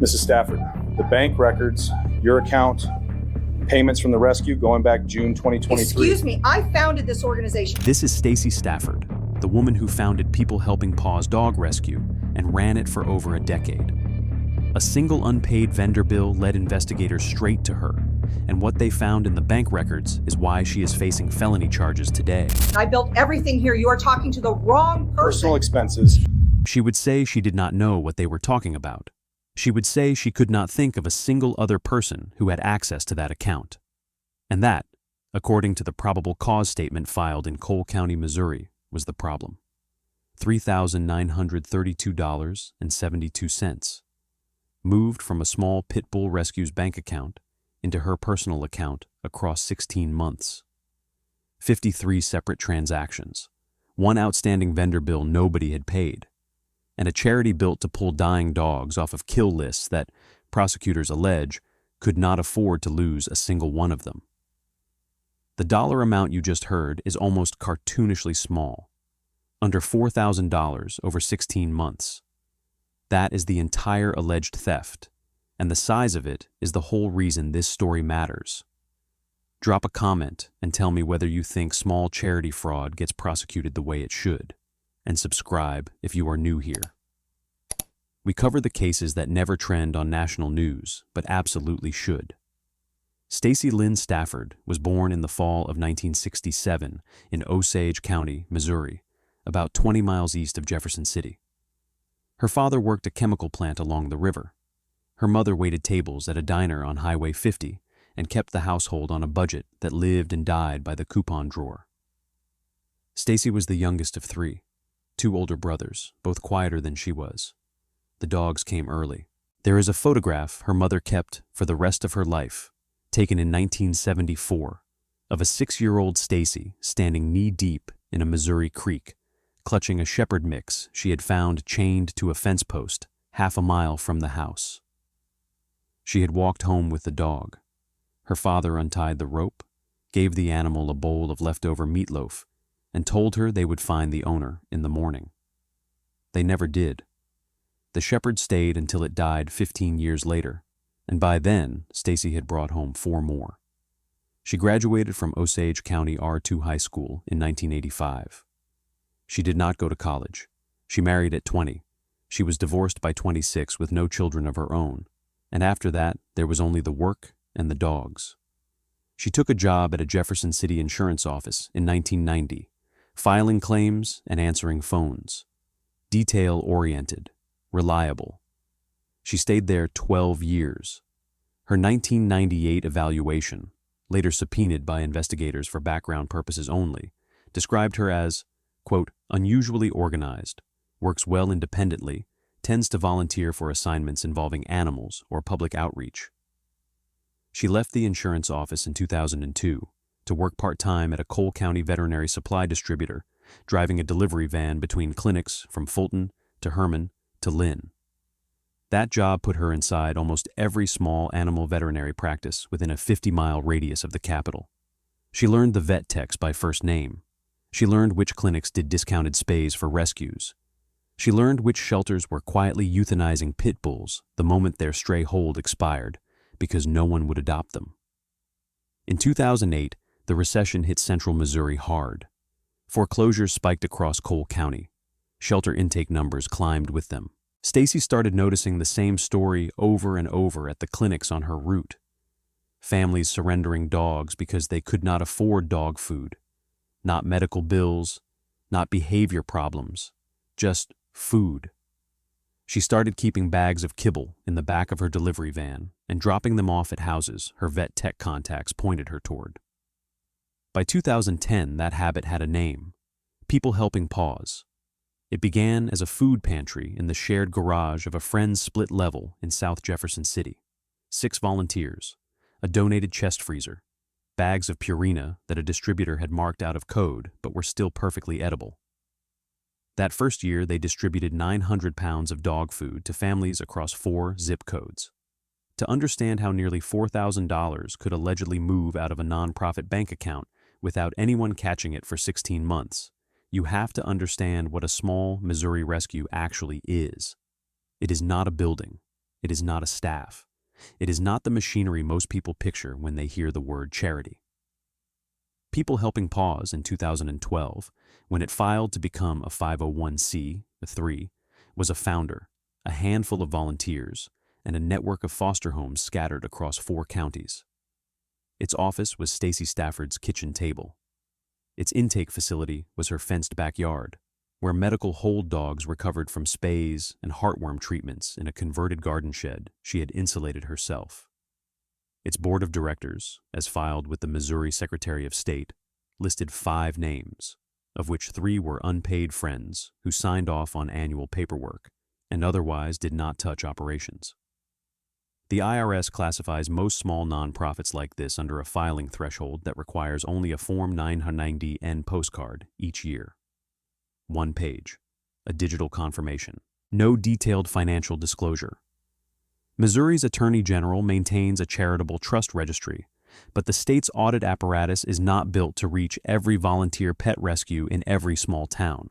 Mrs. Stafford, the bank records, your account, payments from the rescue going back June 2023. Excuse me, I founded this organization. This is Stacy Stafford, the woman who founded People Helping Paws Dog Rescue and ran it for over a decade. A single unpaid vendor bill led investigators straight to her, and what they found in the bank records is why she is facing felony charges today. I built everything here. You are talking to the wrong person. Personal expenses. She would say she did not know what they were talking about. She would say she could not think of a single other person who had access to that account. And that, according to the probable cause statement filed in Cole County, Missouri, was the problem. $3,932.72. Moved from a small pit bull rescue's bank account into her personal account across 16 months. 53 separate transactions, one outstanding vendor bill nobody had paid, and a charity built to pull dying dogs off of kill lists that, prosecutors allege, could not afford to lose a single one of them. The dollar amount you just heard is almost cartoonishly small, under $4,000 over 16 months. That is the entire alleged theft, and the size of it is the whole reason this story matters. Drop a comment and tell me whether you think small charity fraud gets prosecuted the way it should, and subscribe if you are new here. We cover the cases that never trend on national news, but absolutely should. Stacy Lynn Stafford was born in the fall of 1967 in Osage County, Missouri, about 20 miles east of Jefferson City. Her father worked a chemical plant along the river. Her mother waited tables at a diner on Highway 50 and kept the household on a budget that lived and died by the coupon drawer. Stacy was the youngest of three, two older brothers, both quieter than she was. The dogs came early. There is a photograph her mother kept for the rest of her life, taken in 1974, of a 6-year-old Stacy standing knee-deep in a Missouri creek, clutching a shepherd mix she had found chained to a fence post half a mile from the house. She had walked home with the dog. Her father untied the rope, gave the animal a bowl of leftover meatloaf, and told her they would find the owner in the morning. They never did. The shepherd stayed until it died 15 years later, and by then, Stacy had brought home 4 more. She graduated from Osage County R2 High School in 1985. She did not go to college. She married at 20. She was divorced by 26 with no children of her own, and after that, there was only the work and the dogs. She took a job at a Jefferson City insurance office in 1990, filing claims and answering phones. Detail-oriented, reliable. She stayed there 12 years. Her 1998 evaluation, later subpoenaed by investigators for background purposes only, described her as, quote, unusually organized, works well independently, tends to volunteer for assignments involving animals or public outreach. She left the insurance office in 2002 to work part-time at a Cole County veterinary supply distributor, driving a delivery van between clinics from Fulton to Herman to Lynn. That job put her inside almost every small animal veterinary practice within a 50-mile radius of the capital. She learned the vet techs by first name. She learned which clinics did discounted spays for rescues. She learned which shelters were quietly euthanizing pit bulls the moment their stray hold expired, because no one would adopt them. In 2008, the recession hit central Missouri hard. Foreclosures spiked across Cole County. Shelter intake numbers climbed with them. Stacy started noticing the same story over and over at the clinics on her route. Families surrendering dogs because they could not afford dog food. Not medical bills, not behavior problems, just food. She started keeping bags of kibble in the back of her delivery van and dropping them off at houses her vet tech contacts pointed her toward. By 2010, that habit had a name, People Helping Paws. It began as a food pantry in the shared garage of a friend's split level in South Jefferson City. 6 volunteers, a donated chest freezer, bags of Purina that a distributor had marked out of code but were still perfectly edible. That first year, they distributed 900 pounds of dog food to families across 4 zip codes. To understand how nearly $4,000 could allegedly move out of a nonprofit bank account without anyone catching it for 16 months, you have to understand what a small Missouri rescue actually is. It is not a building. It is not a staff. It is not the machinery most people picture when they hear the word charity. People Helping Paws in 2012, when it filed to become a 501c3, was a founder, a handful of volunteers, and a network of foster homes scattered across 4 counties. Its office was Stacy Stafford's kitchen table. Its intake facility was her fenced backyard, where medical hold dogs recovered from spays and heartworm treatments in a converted garden shed she had insulated herself. Its board of directors, as filed with the Missouri Secretary of State, listed 5 names, of which 3 were unpaid friends who signed off on annual paperwork and otherwise did not touch operations. The IRS classifies most small nonprofits like this under a filing threshold that requires only a Form 990N postcard each year. 1 page, a digital confirmation, no detailed financial disclosure. Missouri's Attorney General maintains a charitable trust registry, but the state's audit apparatus is not built to reach every volunteer pet rescue in every small town.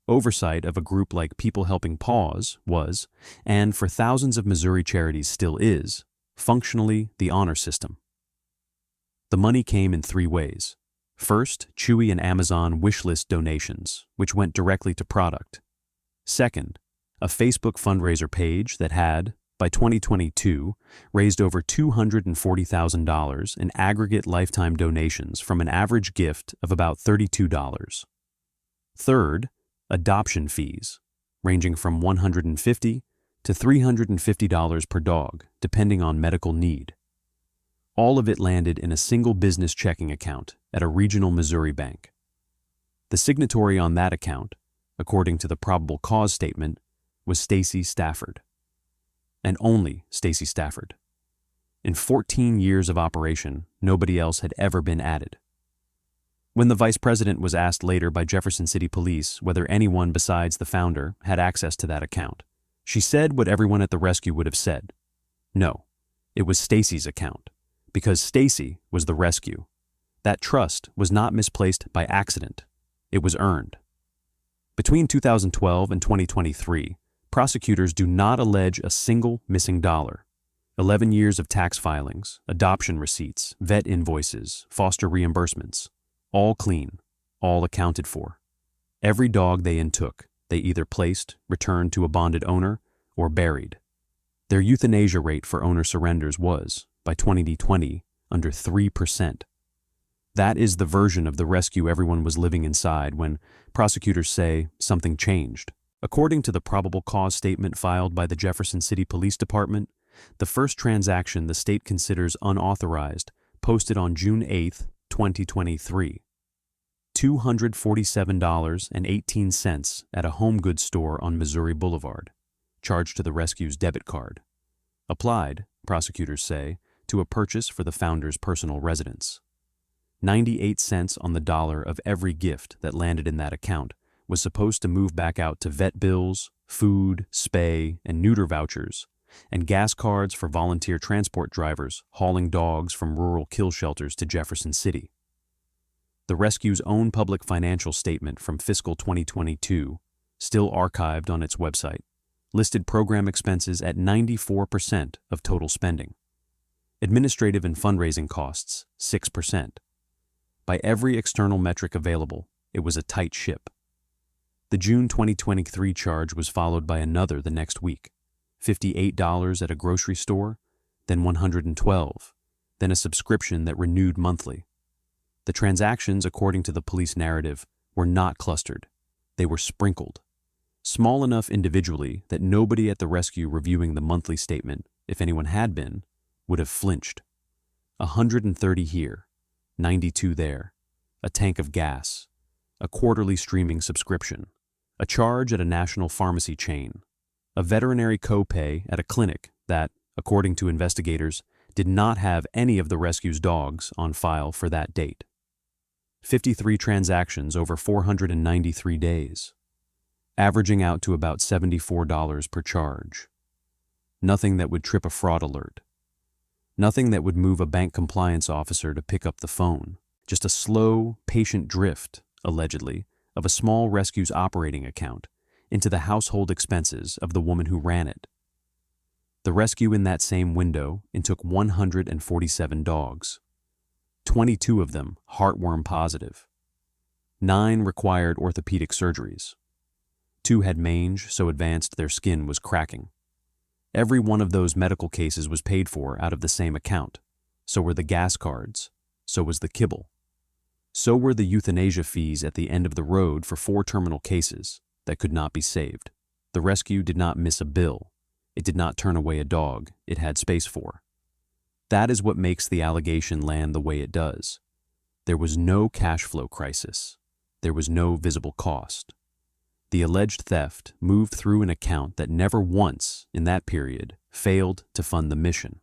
Oversight of a group like People Helping Paws was, and for thousands of Missouri charities still is, functionally the honor system. The money came in 3 ways. First, Chewy and Amazon wishlist donations, which went directly to product. Second, a Facebook fundraiser page that had, by 2022, raised over $240,000 in aggregate lifetime donations from an average gift of about $32. Third, adoption fees, ranging from $150 to $350 per dog, depending on medical need. All of it landed in a single business checking account at a regional Missouri bank. The signatory on that account, according to the probable cause statement, was Stacy Stafford. And only Stacy Stafford. In 14 years of operation, nobody else had ever been added. When the vice president was asked later by Jefferson City Police whether anyone besides the founder had access to that account, she said what everyone at the rescue would have said. No, it was Stacy's account, because Stacy was the rescue. That trust was not misplaced by accident. It was earned. Between 2012 and 2023, prosecutors do not allege a single missing dollar. 11 years of tax filings, adoption receipts, vet invoices, foster reimbursements. All clean, all accounted for. Every dog they intook, they either placed, returned to a bonded owner, or buried. Their euthanasia rate for owner surrenders was, by 2020, under 3%. That is the version of the rescue everyone was living inside when prosecutors say something changed. According to the probable cause statement filed by the Jefferson City Police Department, the first transaction the state considers unauthorized posted on June 8, 2023. $247.18 at a home goods store on Missouri Boulevard, charged to the rescue's debit card. Applied, prosecutors say, to a purchase for the founder's personal residence. 98 cents on the dollar of every gift that landed in that account was supposed to move back out to vet bills, food, spay, and neuter vouchers, and gas cards for volunteer transport drivers hauling dogs from rural kill shelters to Jefferson City. The rescue's own public financial statement from fiscal 2022, still archived on its website, listed program expenses at 94% of total spending. Administrative and fundraising costs, 6%. By every external metric available, it was a tight ship. The June 2023 charge was followed by another the next week, $58 at a grocery store, then $112, then a subscription that renewed monthly. The transactions, according to the police narrative, were not clustered. They were sprinkled, small enough individually that nobody at the rescue reviewing the monthly statement, if anyone had been, would have flinched. 130 here, 92 there, a tank of gas, a quarterly streaming subscription, a charge at a national pharmacy chain, a veterinary copay at a clinic that, according to investigators, did not have any of the rescue's dogs on file for that date. 53 transactions over 493 days, averaging out to about $74 per charge. Nothing that would trip a fraud alert. Nothing that would move a bank compliance officer to pick up the phone. Just a slow, patient drift, allegedly, of a small rescue's operating account into the household expenses of the woman who ran it. The rescue in that same window took 147 dogs. 22 of them heartworm positive. 9 required orthopedic surgeries. 2 had mange so advanced their skin was cracking. Every one of those medical cases was paid for out of the same account. So were the gas cards. So was the kibble. So were the euthanasia fees at the end of the road for 4 terminal cases that could not be saved. The rescue did not miss a bill. It did not turn away a dog it had space for. That is what makes the allegation land the way it does. There was no cash flow crisis. There was no visible cost. The alleged theft moved through an account that never once, in that period, failed to fund the mission.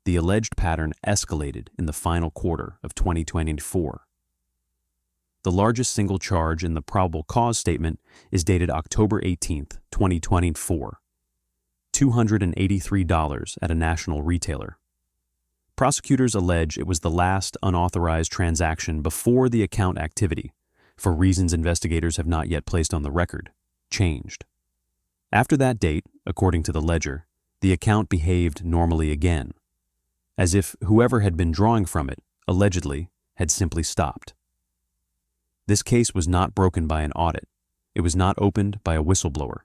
The alleged pattern escalated in the final quarter of 2024. The largest single charge in the probable cause statement is dated October 18, 2024. $283 at a national retailer. Prosecutors allege it was the last unauthorized transaction before the account activity, for reasons investigators have not yet placed on the record, changed. After that date, according to the ledger, the account behaved normally again, as if whoever had been drawing from it, allegedly, had simply stopped. This case was not broken by an audit. It was not opened by a whistleblower.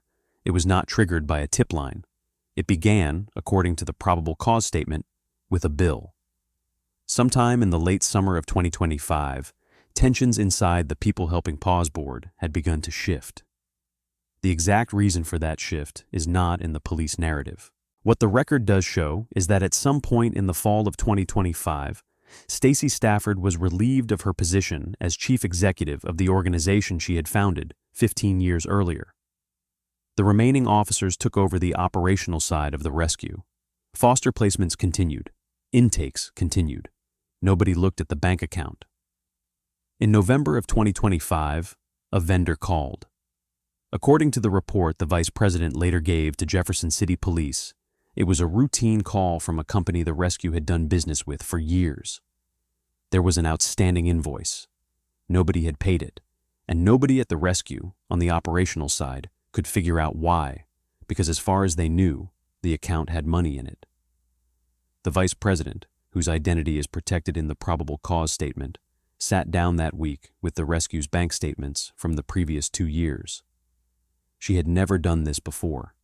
It was not triggered by a tip line. It began, according to the probable cause statement, with a bill. Sometime in the late summer of 2025, tensions inside the People Helping Paws board had begun to shift. The exact reason for that shift is not in the police narrative. What the record does show is that at some point in the fall of 2025, Stacy Stafford was relieved of her position as chief executive of the organization she had founded 15 years earlier. The remaining officers took over the operational side of the rescue. Foster placements continued. Intakes continued. Nobody looked at the bank account. In November of 2025, a vendor called. According to the report the vice president later gave to Jefferson City Police, it was a routine call from a company the rescue had done business with for years. There was an outstanding invoice. Nobody had paid it, and nobody at the rescue, on the operational side, could figure out why, because as far as they knew, the account had money in it. The vice president, whose identity is protected in the probable cause statement, sat down that week with the rescue's bank statements from the previous 2 years. She had never done this before.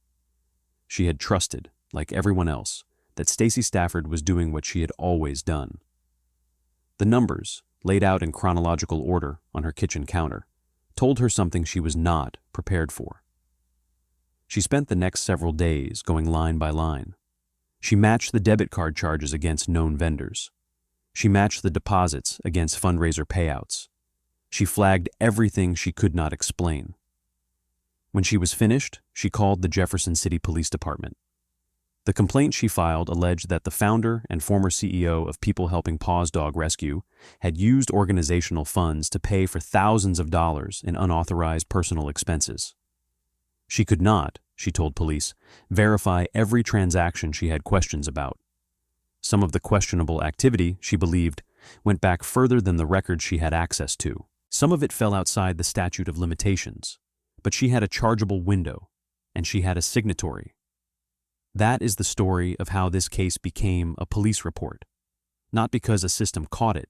She had trusted, like everyone else, that Stacy Stafford was doing what she had always done. The numbers, laid out in chronological order on her kitchen counter, told her something she was not prepared for. She spent the next several days going line by line. She matched the debit card charges against known vendors. She matched the deposits against fundraiser payouts. She flagged everything she could not explain. When she was finished, she called the Jefferson City Police Department. The complaint she filed alleged that the founder and former CEO of People Helping Paws Dog Rescue had used organizational funds to pay for thousands of dollars in unauthorized personal expenses. She could not, she told police, verify every transaction she had questions about. Some of the questionable activity, she believed, went back further than the records she had access to. Some of it fell outside the statute of limitations, but she had a chargeable window, and she had a signatory. That is the story of how this case became a police report, not because a system caught it,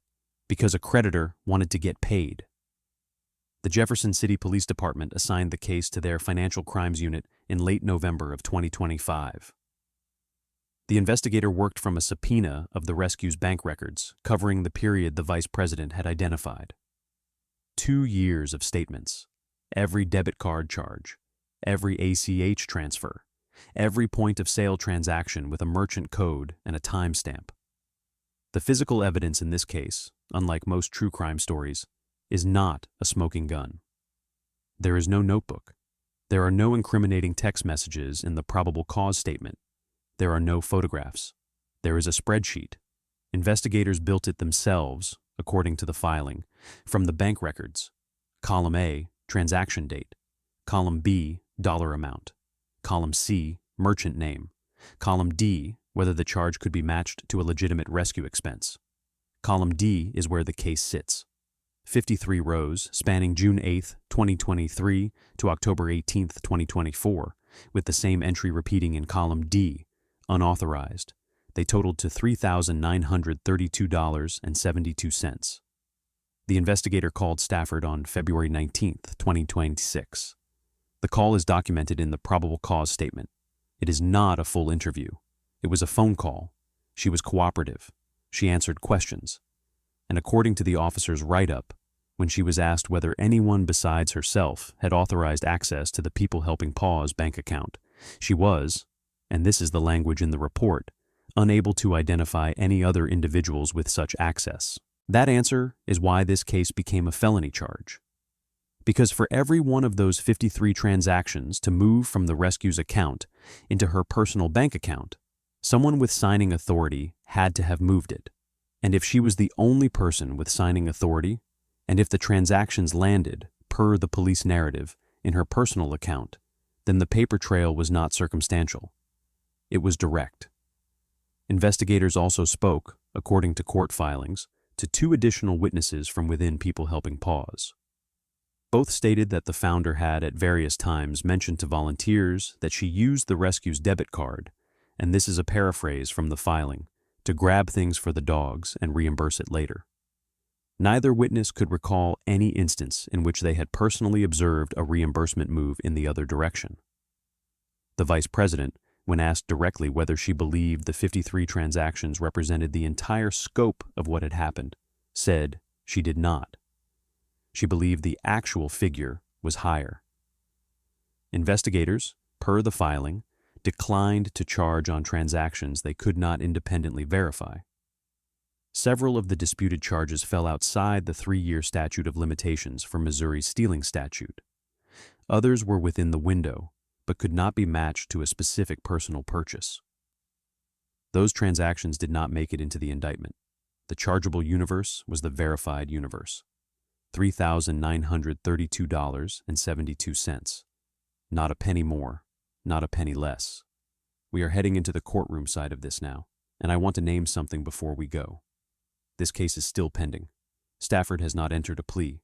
because a creditor wanted to get paid. The Jefferson City Police Department assigned the case to their Financial Crimes Unit in late November of 2025. The investigator worked from a subpoena of the rescue's bank records, covering the period the vice president had identified. 2 years of statements, every debit card charge, every ACH transfer, every point of sale transaction with a merchant code and a timestamp. The physical evidence in this case, unlike most true crime stories, is not a smoking gun. There is no notebook. There are no incriminating text messages in the probable cause statement. There are no photographs. There is a spreadsheet. Investigators built it themselves, according to the filing, from the bank records. Column A, transaction date. Column B, dollar amount. Column C, merchant name. Column D, whether the charge could be matched to a legitimate rescue expense. Column D is where the case sits. 53 rows spanning June 8, 2023 to October 18, 2024, with the same entry repeating in column D, unauthorized. They totaled to $3,932.72. The investigator called Stafford on February 19, 2026. The call is documented in the probable cause statement. It is not a full interview. It was a phone call. She was cooperative. She answered questions. And according to the officer's write-up, when she was asked whether anyone besides herself had authorized access to the Helping Paws bank account, she was, and this is the language in the report, unable to identify any other individuals with such access. That answer is why this case became a felony charge. Because for every one of those 53 transactions to move from the rescue's account into her personal bank account, someone with signing authority had to have moved it. And if she was the only person with signing authority, and if the transactions landed, per the police narrative, in her personal account, then the paper trail was not circumstantial. It was direct. Investigators also spoke, according to court filings, to 2 additional witnesses from within Helping Paws. Both stated that the founder had at various times mentioned to volunteers that she used the rescue's debit card, and this is a paraphrase from the filing, to grab things for the dogs and reimburse it later. Neither witness could recall any instance in which they had personally observed a reimbursement move in the other direction. The vice president, when asked directly whether she believed the 53 transactions represented the entire scope of what had happened, said she did not. She believed the actual figure was higher. Investigators, per the filing, declined to charge on transactions they could not independently verify. Several of the disputed charges fell outside the 3-year statute of limitations for Missouri's stealing statute. Others were within the window, but could not be matched to a specific personal purchase. Those transactions did not make it into the indictment. The chargeable universe was the verified universe, $3,932.72. Not a penny more, not a penny less. We are heading into the courtroom side of this now, and I want to name something before we go. This case is still pending. Stafford has not entered a plea.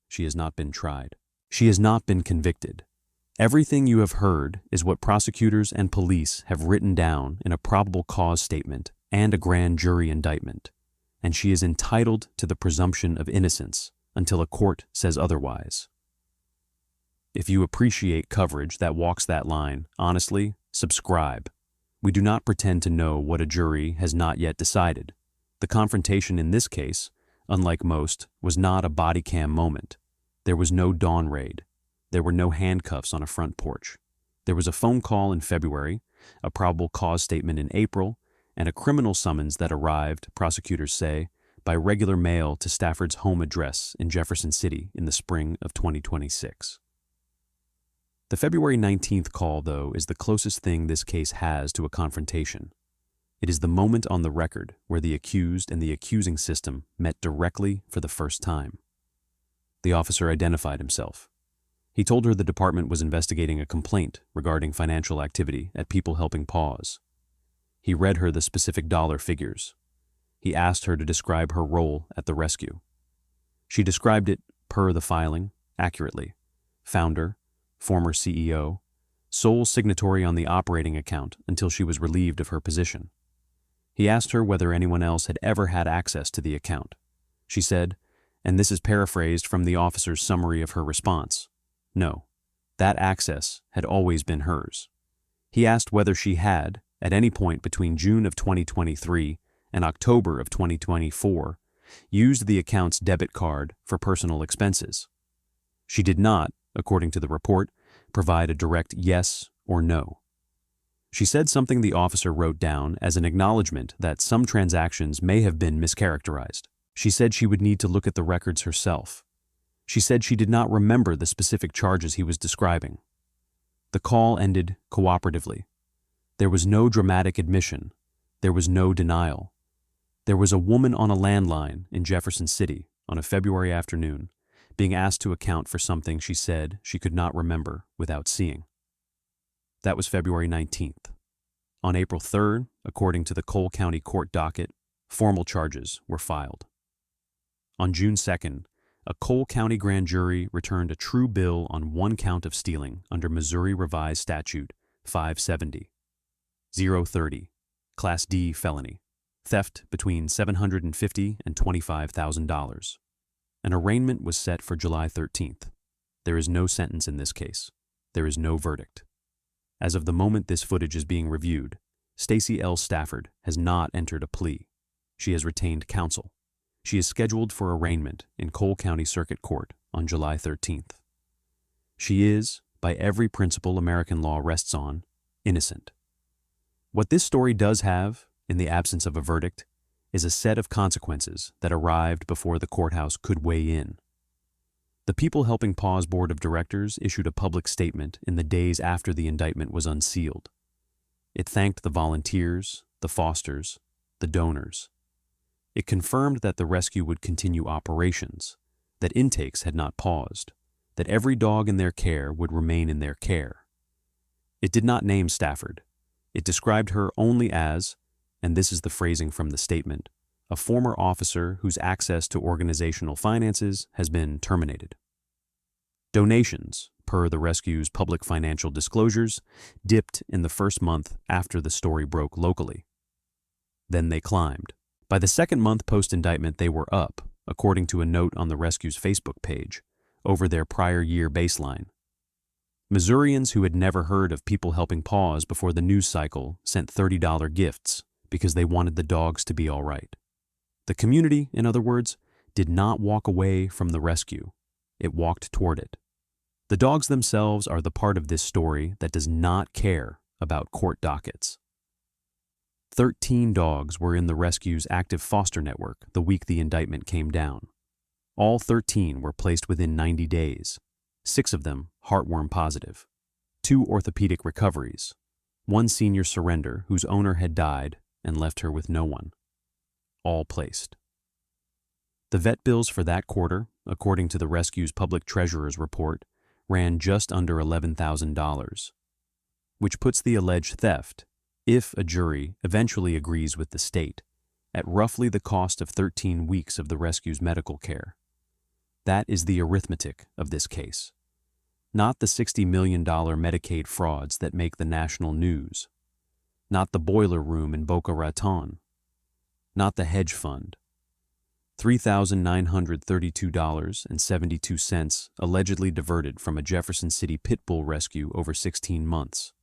She has not been tried. She has not been convicted. Everything you have heard is what prosecutors and police have written down in a probable cause statement and a grand jury indictment, and she is entitled to the presumption of innocence until a court says otherwise. If you appreciate coverage that walks that line, honestly, subscribe. We do not pretend to know what a jury has not yet decided. The confrontation in this case, unlike most, was not a body cam moment. There was no dawn raid. There were no handcuffs on a front porch. There was a phone call in February, a probable cause statement in April, and a criminal summons that arrived, prosecutors say, by regular mail to Stafford's home address in Jefferson City in the spring of 2026. The February 19th call, though, is the closest thing this case has to a confrontation. It is the moment on the record where the accused and the accusing system met directly for the first time. The officer identified himself. He told her the department was investigating a complaint regarding financial activity at Helping Paws. He read her the specific dollar figures. He asked her to describe her role at the rescue. She described it, per the filing, accurately. Founder, former CEO, sole signatory on the operating account until she was relieved of her position. He asked her whether anyone else had ever had access to the account. She said, and this is paraphrased from the officer's summary of her response, no, that access had always been hers. He asked whether she had, at any point between June of 2023 and October of 2024, used the account's debit card for personal expenses. She did not, according to the report, provide a direct yes or no. She said something the officer wrote down as an acknowledgement that some transactions may have been mischaracterized. She said she would need to look at the records herself. She said she did not remember the specific charges he was describing. The call ended cooperatively. There was no dramatic admission. There was no denial. There was a woman on a landline in Jefferson City on a February afternoon being asked to account for something she said she could not remember without seeing. That was February 19th. On April 3rd, according to the Cole County Court docket, formal charges were filed. On June 2nd, a Cole County grand jury returned a true bill on one count of stealing under Missouri Revised Statute 570. 030. Class D felony. Theft between $750 and $25,000. An arraignment was set for July 13th. There is no sentence in this case. There is no verdict. As of the moment this footage is being reviewed, Stacy L. Stafford has not entered a plea. She has retained counsel. She is scheduled for arraignment in Cole County Circuit Court on July 13th. She is, by every principle American law rests on, innocent. What this story does have, in the absence of a verdict, is a set of consequences that arrived before the courthouse could weigh in. The People Helping Paws Board of Directors issued a public statement in the days after the indictment was unsealed. It thanked the volunteers, the fosters, the donors. It confirmed that the rescue would continue operations, that intakes had not paused, that every dog in their care would remain in their care. It did not name Stafford. It described her only as, and this is the phrasing from the statement, a former officer whose access to organizational finances has been terminated. Donations, per the rescue's public financial disclosures, dipped in the first month after the story broke locally. Then they climbed. By the second month post-indictment, they were up, according to a note on the rescue's Facebook page, over their prior year baseline. Missourians who had never heard of People Helping Paws before the news cycle sent $30 gifts because they wanted the dogs to be all right. The community, in other words, did not walk away from the rescue. It walked toward it. The dogs themselves are the part of this story that does not care about court dockets. 13 dogs were in the rescue's active foster network the week the indictment came down. All 13 were placed within 90 days, 6 of them heartworm positive, 2 orthopedic recoveries, 1 senior surrender whose owner had died and left her with no one. All placed. The vet bills for that quarter, according to the rescue's public treasurer's report, ran just under $11,000, which puts the alleged theft, if a jury eventually agrees with the state, at roughly the cost of 13 weeks of the rescue's medical care. That is the arithmetic of this case, not the $60 million Medicaid frauds that make the national news, not the boiler room in Boca Raton, not the hedge fund. $3,932.72 allegedly diverted from a Jefferson City pit bull rescue over 16 months.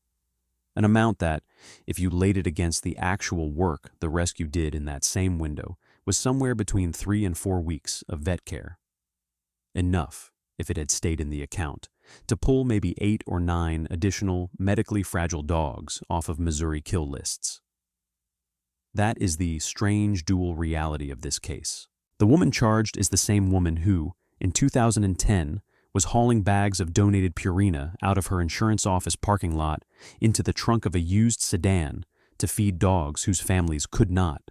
An amount that, if you laid it against the actual work the rescue did in that same window, was somewhere between 3 and 4 weeks of vet care. Enough, if it had stayed in the account, to pull maybe 8 or 9 additional medically fragile dogs off of Missouri kill lists. That is the strange dual reality of this case. The woman charged is the same woman who, in 2010, was hauling bags of donated Purina out of her insurance office parking lot into the trunk of a used sedan to feed dogs whose families could not.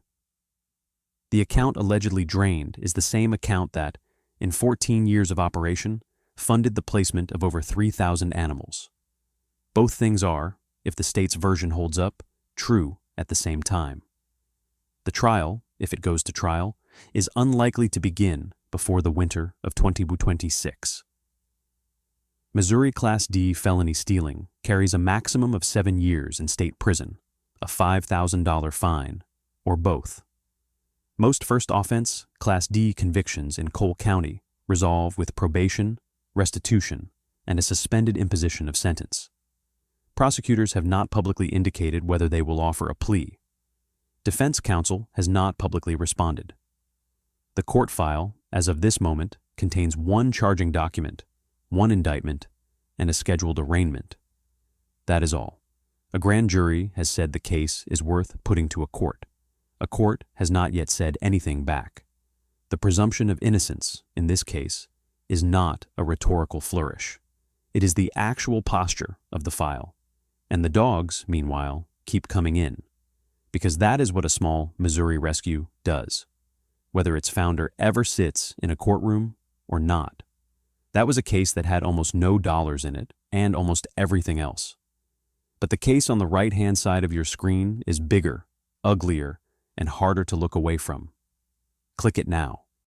The account allegedly drained is the same account that, in 14 years of operation, funded the placement of over 3,000 animals. Both things are, if the state's version holds up, true at the same time. The trial, if it goes to trial, is unlikely to begin before the winter of 2026. Missouri Class D felony stealing carries a maximum of 7 years in state prison, a $5,000 fine, or both. Most first offense, Class D convictions in Cole County resolve with probation, restitution, and a suspended imposition of sentence. Prosecutors have not publicly indicated whether they will offer a plea. Defense counsel has not publicly responded. The court file, as of this moment, contains 1 charging document, 1 indictment, and a scheduled arraignment. That is all. A grand jury has said the case is worth putting to a court. A court has not yet said anything back. The presumption of innocence, in this case, is not a rhetorical flourish. It is the actual posture of the file. And the dogs, meanwhile, keep coming in. Because that is what a small Missouri rescue does, whether its founder ever sits in a courtroom or not. That was a case that had almost no dollars in it and almost everything else. But the case on the right-hand side of your screen is bigger, uglier, and harder to look away from. Click it now.